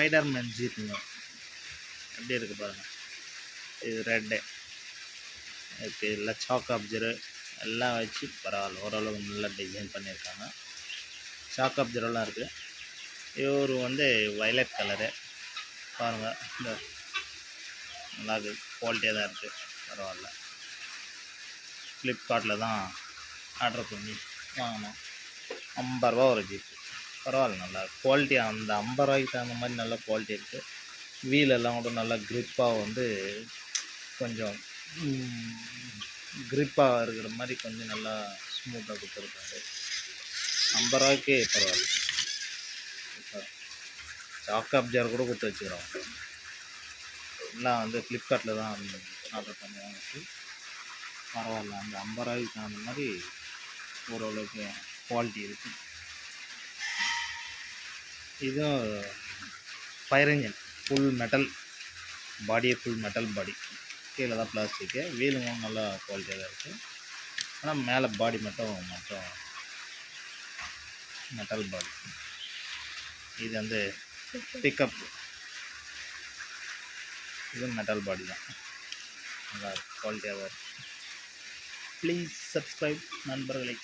Spiderman ஜீப்புங்க, எப்படி இருக்குது பாருங்கள். இது ரெட்டு இதுக்கு எல்லாம் சாக் அப்சரு எல்லாம் வச்சு பரவாயில்ல, ஓரளவு நல்லா டிசைன் பண்ணியிருக்காங்க. சாக் அப்சரெல்லாம் இருக்குது. இவர் வந்து வயலட் கலரு பாருங்கள், இந்த நல்லா குவாலிட்டியாக தான் இருக்குது, பரவாயில்ல. ஃப்ளிப்கார்ட்டில் தான் ஆர்டர் பண்ணி வாங்கினோம். 50 ரூபா ஒரு ஜீப்பு, பரவாயில்ல, நல்லா குவாலிட்டியாக. அந்த 50 ரூபாய்க்கு தகுந்த மாதிரி நல்ல குவாலிட்டி இருக்குது. வீலெல்லாம் கூட நல்லா க்ரிப்பாக வந்து கொஞ்சம் க்ரிப்பாக இருக்கிற மாதிரி கொஞ்சம் நல்லா ஸ்மூத்தாக கொடுத்துருக்காரு. 50 ரூபாய்க்கு பரவாயில்ல. சாக் அப்சர் கூட கொடுத்து வச்சுக்கிறோம். எல்லாம் வந்து ஃப்ளிப்கார்ட்டில் தான் ஆர்டர் பண்ணி வாங்கிட்டு பரவாயில்ல. அந்த 50 ரூபாய்க்கு தகுந்த மாதிரி ஓரளவுக்கு குவாலிட்டி இருக்குது. இதுவும் ஃபயர் இன்ஜின், ஃபுல் மெட்டல் பாடியே, ஃபுல் மெட்டல் பாடி, கீழே தான் பிளாஸ்டிக்கு. வீலுங்க நல்லா குவாலிட்டியாக தான் இருக்குது. ஆனால் மேலே பாடி மட்டும் மெட்டல் பாடி. இது வந்து பிக்கப், இது மெட்டல் பாடி தான், நல்லா குவாலிட்டியாக தான் இருக்குது. ப்ளீஸ் சப்ஸ்கிரைப் நண்பர்களை.